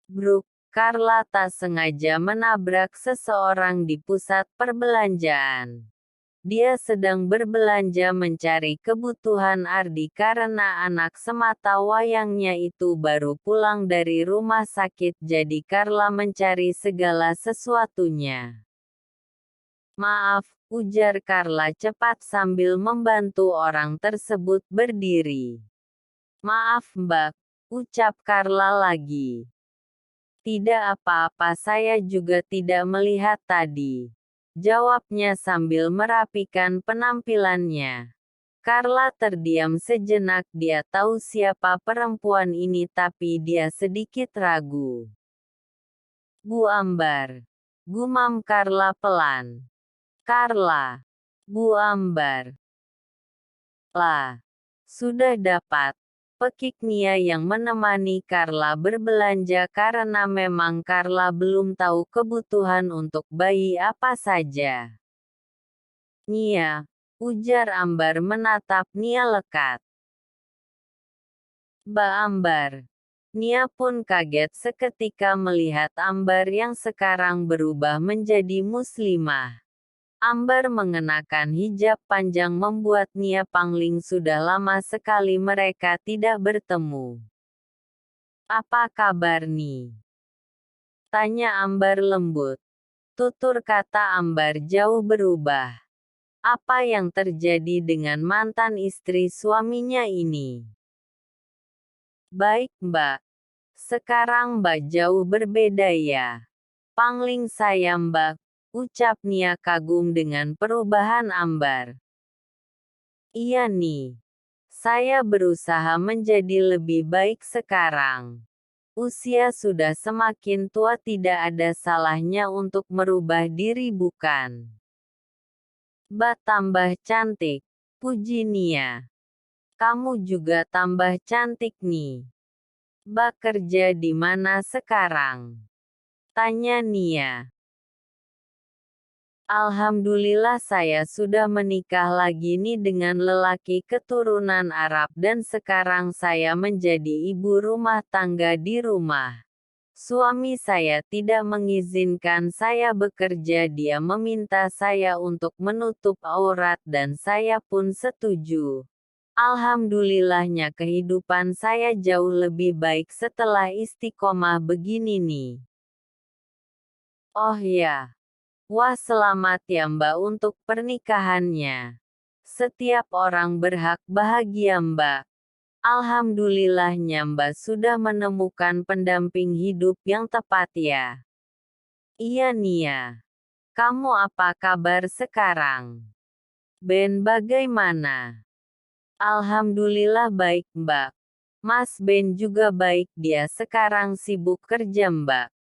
Bruk, Carla tak sengaja menabrak seseorang di pusat perbelanjaan. Dia sedang berbelanja mencari kebutuhan Ardi karena anak semata wayangnya itu baru pulang dari rumah sakit, jadi Carla mencari segala sesuatunya. Maaf, ujar Carla cepat sambil membantu orang tersebut berdiri. Maaf Mbak, ucap Carla lagi. Tidak apa-apa, saya juga tidak melihat tadi, jawabnya sambil merapikan penampilannya. Carla terdiam sejenak, dia tahu siapa perempuan ini tapi dia sedikit ragu. Bu Ambar, gumam Carla pelan. Carla, Bu Ambar. Lah, sudah dapat. Pekik Nia yang menemani Carla berbelanja karena memang Carla belum tahu kebutuhan untuk bayi apa saja. Nia, ujar Ambar menatap Nia lekat. Mbak Ambar. Nia pun kaget seketika melihat Ambar yang sekarang berubah menjadi muslimah. Ambar mengenakan hijab panjang membuat Nia pangling, sudah lama sekali mereka tidak bertemu. Apa kabar Ni? Tanya Ambar lembut. Tutur kata Ambar jauh berubah. Apa yang terjadi dengan mantan istri suaminya ini? Baik Mbak. Sekarang Mbak jauh berbeda ya. Pangling saya Mbak, ucap Nia kagum dengan perubahan Ambar. Iya nih. Saya berusaha menjadi lebih baik sekarang. Usia sudah semakin tua, tidak ada salahnya untuk merubah diri bukan? Mbak tambah cantik, puji Nia. Kamu juga tambah cantik nih. Mbak kerja di mana sekarang? Tanya Nia. Alhamdulillah saya sudah menikah lagi nih dengan lelaki keturunan Arab dan sekarang saya menjadi ibu rumah tangga di rumah. Suami saya tidak mengizinkan saya bekerja, dia meminta saya untuk menutup aurat dan saya pun setuju. Alhamdulillahnya kehidupan saya jauh lebih baik setelah istiqomah begini nih. Oh ya. Wah, selamat ya Mbak untuk pernikahannya. Setiap orang berhak bahagia Mbak. Alhamdulillahnya Mbak sudah menemukan pendamping hidup yang tepat ya. Iya Nia. Kamu apa kabar sekarang? Ben bagaimana? Alhamdulillah baik Mbak. Mas Ben juga baik, dia sekarang sibuk kerja Mbak.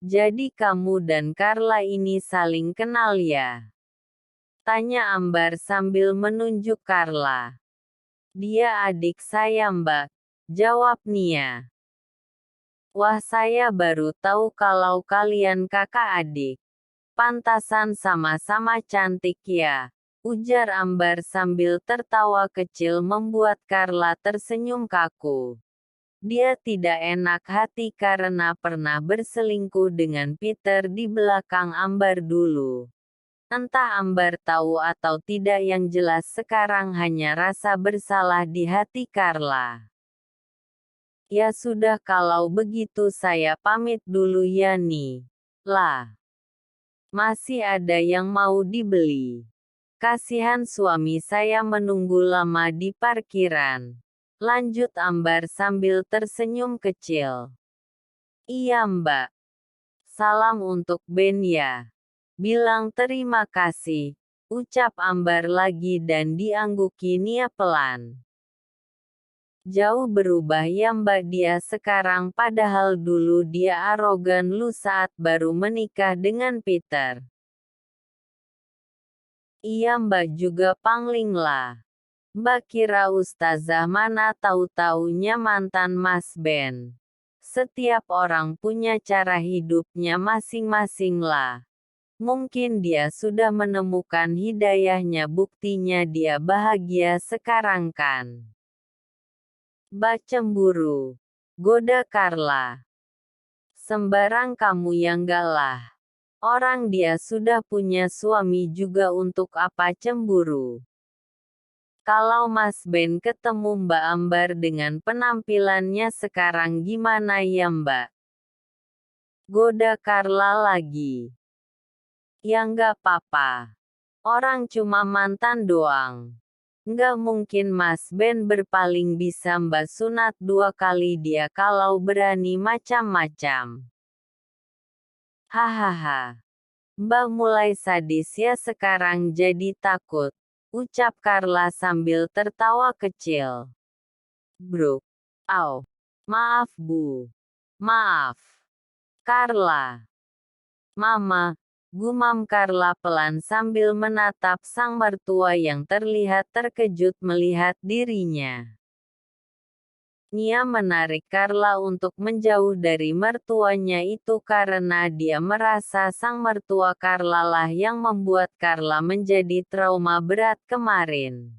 Jadi kamu dan Carla ini saling kenal ya? Tanya Ambar sambil menunjuk Carla. Dia adik saya Mbak, jawab Nia. Wah, saya baru tahu kalau kalian kakak adik. Pantasan sama-sama cantik ya, ujar Ambar sambil tertawa kecil membuat Carla tersenyum kaku. Dia tidak enak hati karena pernah berselingkuh dengan Peter di belakang Ambar dulu. Entah Ambar tahu atau tidak, yang jelas sekarang hanya rasa bersalah di hati Carla. Ya sudah, kalau begitu saya pamit dulu ya nih. Lah. Masih ada yang mau dibeli. Kasihan suami saya menunggu lama di parkiran. Lanjut Ambar sambil tersenyum kecil. Iya Mbak. Salam untuk Ben ya. Bilang terima kasih, ucap Ambar lagi dan diangguki Nia pelan. Jauh berubah ya Mbak dia sekarang, padahal dulu dia arogan lu saat baru menikah dengan Peter. Iya Mbak juga pangling lah. Mbak kira ustazah, mana tahu-taunya mantan Mas Ben. Setiap orang punya cara hidupnya masing-masing lah. Mungkin dia sudah menemukan hidayahnya, buktinya dia bahagia sekarang kan. Mbak cemburu, goda Carla. Sembarang kamu yang galah. Orang dia sudah punya suami juga, untuk apa cemburu? Kalau Mas Ben ketemu Mbak Ambar dengan penampilannya sekarang gimana ya Mbak? Goda Carla lagi. Ya nggak papa. Orang cuma mantan doang. Nggak mungkin Mas Ben berpaling, bisa Mbak sunat 2 kali dia kalau berani macam-macam. Hahaha. Mbak mulai sadis ya sekarang, jadi takut, ucap Carla sambil tertawa kecil. Bruk. Au. Maaf Bu. Maaf. Carla. Mama, gumam Carla pelan sambil menatap sang mertua yang terlihat terkejut melihat dirinya. Nia menarik Carla untuk menjauh dari mertuanya itu karena dia merasa sang mertua Carla lah yang membuat Carla menjadi trauma berat kemarin.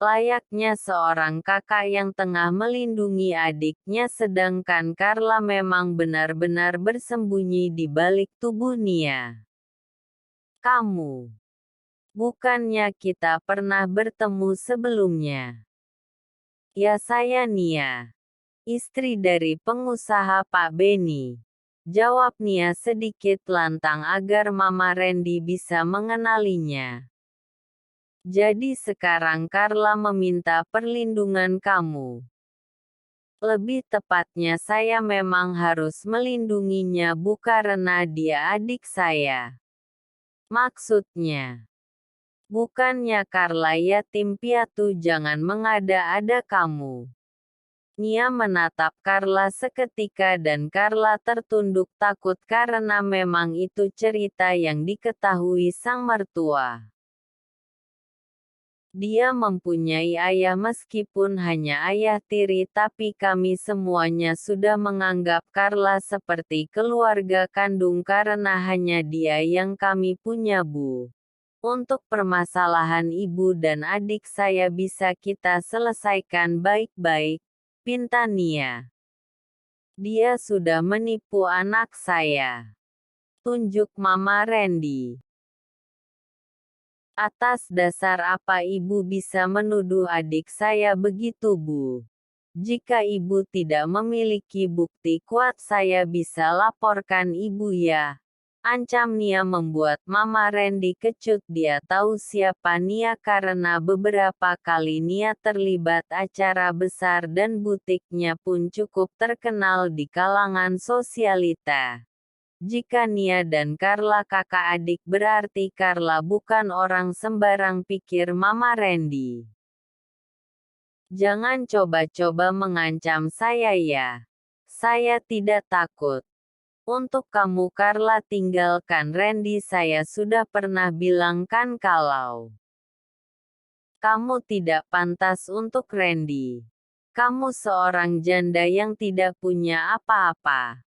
Layaknya seorang kakak yang tengah melindungi adiknya, sedangkan Carla memang benar-benar bersembunyi di balik tubuh Nia. Kamu. Bukannya kita pernah bertemu sebelumnya? Ya, saya Nia. Istri dari pengusaha Pak Benny. Jawab Nia sedikit lantang agar Mama Randy bisa mengenalinya. Jadi sekarang Carla meminta perlindungan kamu. Lebih tepatnya saya memang harus melindunginya, karena dia adik saya. Maksudnya, bukannya Carla yatim piatu, jangan mengada-ada kamu. Nia menatap Carla seketika dan Carla tertunduk takut karena memang itu cerita yang diketahui sang mertua. Dia mempunyai ayah, meskipun hanya ayah tiri, tapi kami semuanya sudah menganggap Carla seperti keluarga kandung karena hanya dia yang kami punya Bu. Untuk permasalahan ibu dan adik saya bisa kita selesaikan baik-baik, pinta Nia. Dia sudah menipu anak saya. Tunjuk Mama Randy. Atas dasar apa ibu bisa menuduh adik saya begitu Bu? Jika ibu tidak memiliki bukti kuat, saya bisa laporkan ibu ya. Ancam Nia membuat Mama Randy kecut. Dia tahu siapa Nia karena beberapa kali Nia terlibat acara besar dan butiknya pun cukup terkenal di kalangan sosialita. Jika Nia dan Carla kakak adik, berarti Carla bukan orang sembarang, pikir Mama Randy. Jangan coba-coba mengancam saya ya. Saya tidak takut. Untuk kamu Carla, tinggalkan Randy. Saya sudah pernah bilang kan kalau kamu tidak pantas untuk Randy. Kamu seorang janda yang tidak punya apa-apa.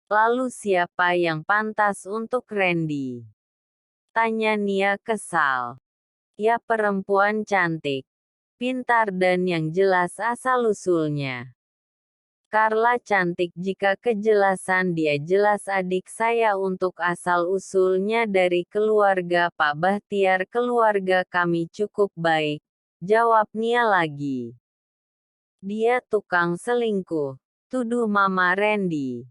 Lalu siapa yang pantas untuk Randy? Tanya Nia kesal. Ya, perempuan cantik, pintar dan yang jelas asal-usulnya. Carla cantik, jika kejelasan dia jelas adik saya. Untuk asal-usulnya dari keluarga Pak Bahtiar, keluarga kami cukup baik, jawab Nia lagi. Dia tukang selingkuh, tuduh Mama Randy.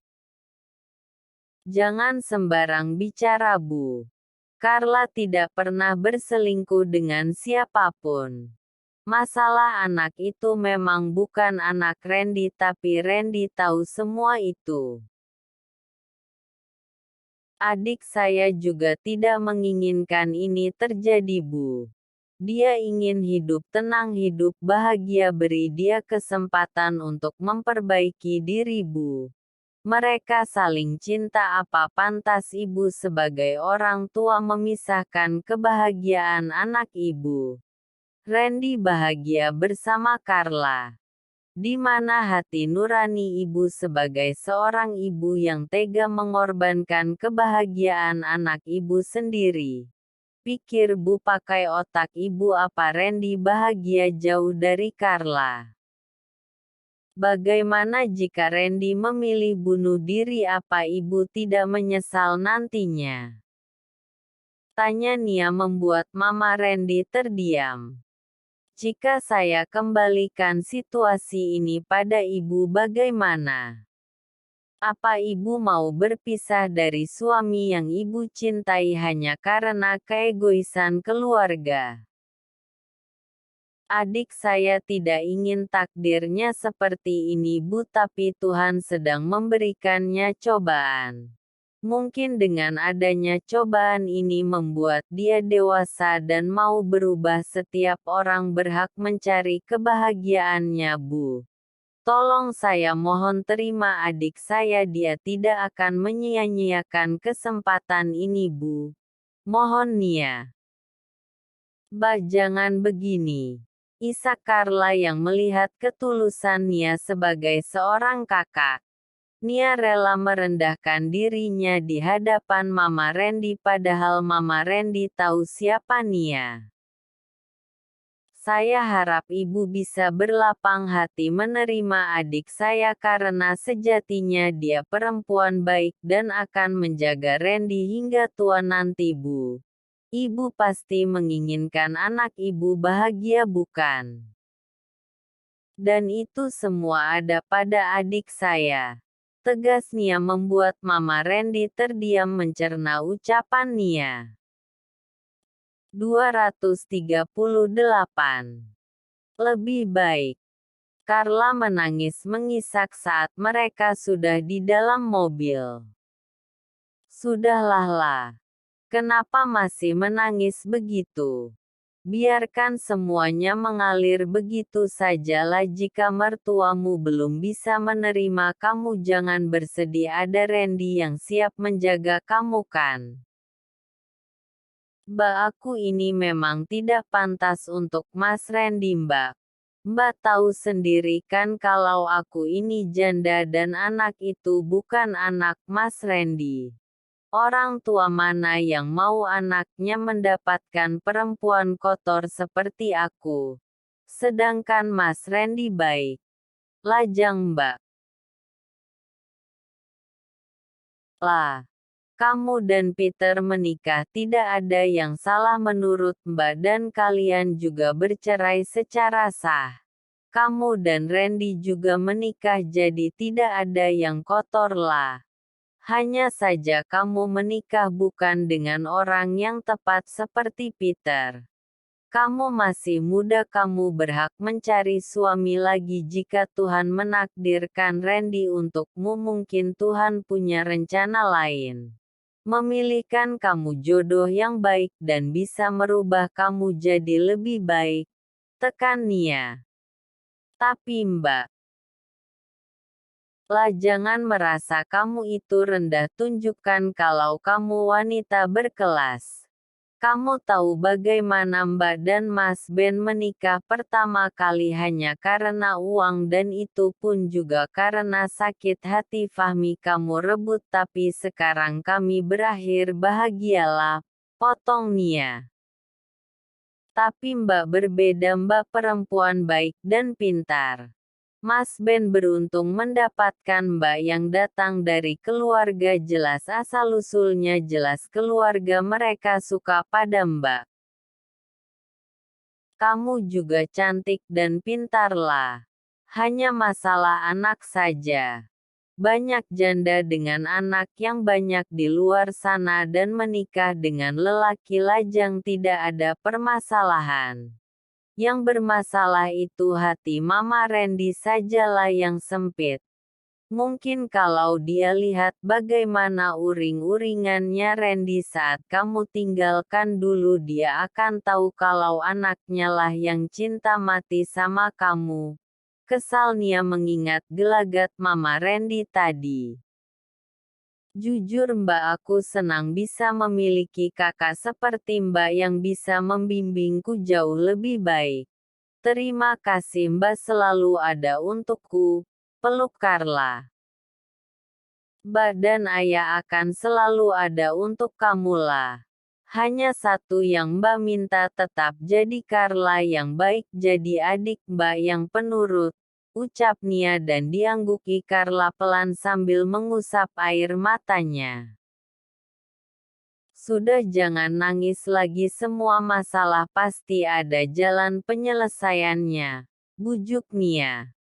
Jangan sembarang bicara Bu. Carla tidak pernah berselingkuh dengan siapapun. Masalah anak itu memang bukan anak Randy, tapi Randy tahu semua itu. Adik saya juga tidak menginginkan ini terjadi Bu. Dia ingin hidup tenang, hidup bahagia, beri dia kesempatan untuk memperbaiki diri Bu. Mereka saling cinta, apa pantas ibu sebagai orang tua memisahkan kebahagiaan anak ibu? Randy bahagia bersama Carla. Di mana hati nurani ibu sebagai seorang ibu yang tega mengorbankan kebahagiaan anak ibu sendiri? Pikir Bu pakai otak ibu, apa Randy bahagia jauh dari Carla? Bagaimana jika Randy memilih bunuh diri? Apa ibu tidak menyesal nantinya? Tanya Nia membuat Mama Randy terdiam. Jika saya kembalikan situasi ini pada ibu, bagaimana? Apa ibu mau berpisah dari suami yang ibu cintai hanya karena keegoisan keluarga? Adik saya tidak ingin takdirnya seperti ini Bu, tapi Tuhan sedang memberikannya cobaan. Mungkin dengan adanya cobaan ini membuat dia dewasa dan mau berubah. Setiap orang berhak mencari kebahagiaannya Bu. Tolong saya mohon terima adik saya, dia tidak akan menyia-nyiakan kesempatan ini Bu. Mohon Nia. Mbak jangan begini. Isak Carla yang melihat ketulusan Nia sebagai seorang kakak. Nia rela merendahkan dirinya di hadapan Mama Randy padahal Mama Randy tahu siapa Nia. Saya harap ibu bisa berlapang hati menerima adik saya karena sejatinya dia perempuan baik dan akan menjaga Randy hingga tua nanti Bu. Ibu pasti menginginkan anak ibu bahagia bukan? Dan itu semua ada pada adik saya. Tegas Nia membuat Mama Randy terdiam mencerna ucapan Nia. 238. Lebih baik. Carla menangis mengisak saat mereka sudah di dalam mobil. Sudahlah lah. Kenapa masih menangis begitu? Biarkan semuanya mengalir begitu sajalah. Jika mertuamu belum bisa menerima kamu, jangan bersedih, ada Randy yang siap menjaga kamu kan? Mbak, aku ini memang tidak pantas untuk Mas Randy Mbak. Mbak tahu sendiri kan kalau aku ini janda dan anak itu bukan anak Mas Randy. Orang tua mana yang mau anaknya mendapatkan perempuan kotor seperti aku? Sedangkan Mas Randy baik. Lajang Mbak. Lah. Kamu dan Peter menikah tidak ada yang salah menurut Mbak dan kalian juga bercerai secara sah. Kamu dan Randy juga menikah jadi tidak ada yang kotor lah. Hanya saja kamu menikah bukan dengan orang yang tepat seperti Peter. Kamu masih muda, kamu berhak mencari suami lagi jika Tuhan menakdirkan Randy untukmu. Mungkin Tuhan punya rencana lain. Memilihkan kamu jodoh yang baik dan bisa merubah kamu jadi lebih baik. Tekan Nia. Tapi Mbak. Lah jangan merasa kamu itu rendah, tunjukkan kalau kamu wanita berkelas. Kamu tahu bagaimana Mbak dan Mas Ben menikah pertama kali hanya karena uang dan itu pun juga karena sakit hati Fahmi kamu rebut, tapi sekarang kami berakhir bahagialah, potong Nia. Tapi Mbak berbeda, Mbak perempuan baik dan pintar. Mas Ben beruntung mendapatkan Mbak yang datang dari keluarga jelas asal-usulnya jelas keluarga mereka suka pada Mbak. Kamu juga cantik dan pintar lah. Hanya masalah anak saja. Banyak janda dengan anak yang banyak di luar sana dan menikah dengan lelaki lajang tidak ada permasalahan. Yang bermasalah itu hati Mama Randy sajalah yang sempit. Mungkin kalau dia lihat bagaimana uring-uringannya Randy saat kamu tinggalkan dulu, dia akan tahu kalau anaknya lah yang cinta mati sama kamu. Kesal Nia mengingat gelagat Mama Randy tadi. Jujur Mbak, aku senang bisa memiliki kakak seperti Mbak yang bisa membimbingku jauh lebih baik. Terima kasih Mbak, selalu ada untukku, peluk Carla. Mbak dan Ayah akan selalu ada untuk kamu lah. Hanya satu yang Mbak minta, tetap jadi Carla yang baik, jadi adik Mbak yang penurut. ucap Nia dan diangguki Carla pelan sambil mengusap air matanya. Sudah jangan nangis lagi, semua masalah pasti ada jalan penyelesaiannya, bujuk Nia.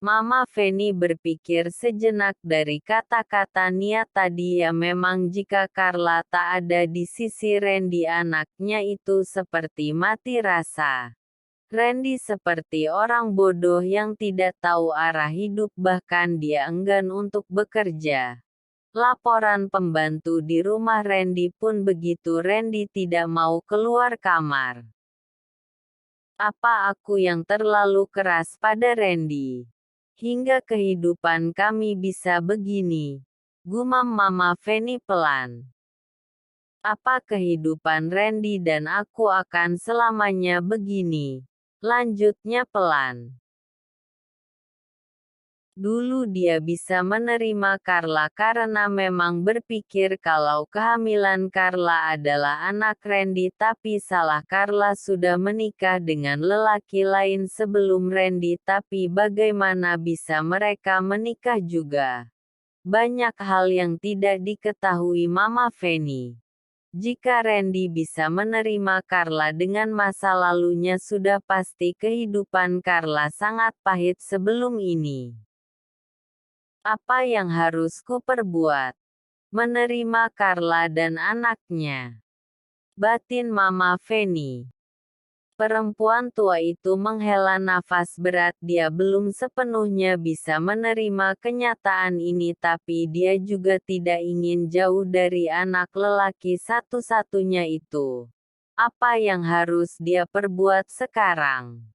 Mama Feni berpikir sejenak dari kata-kata Nia tadi. Ya, memang jika Carla tak ada di sisi Randy, anaknya itu seperti mati rasa. Randy seperti orang bodoh yang tidak tahu arah hidup, bahkan dia enggan untuk bekerja. Laporan pembantu di rumah Randy pun begitu. Randy tidak mau keluar kamar. Apa aku yang terlalu keras pada Randy? Hingga kehidupan kami bisa begini, gumam Mama Feni pelan. Apa kehidupan Randy dan aku akan selamanya begini? Lanjutnya pelan. Dulu dia bisa menerima Carla karena memang berpikir kalau kehamilan Carla adalah anak Randy, tapi salah, Carla sudah menikah dengan lelaki lain sebelum Randy. Tapi bagaimana bisa mereka menikah juga? Banyak hal yang tidak diketahui Mama Feni. Jika Randy bisa menerima Carla dengan masa lalunya, sudah pasti kehidupan Carla sangat pahit sebelum ini. Apa yang harus kuperbuat? Menerima Carla dan anaknya. Batin Mama Feni. Perempuan tua itu menghela nafas berat. Dia belum sepenuhnya bisa menerima kenyataan ini, tapi dia juga tidak ingin jauh dari anak lelaki satu-satunya itu. Apa yang harus dia perbuat sekarang?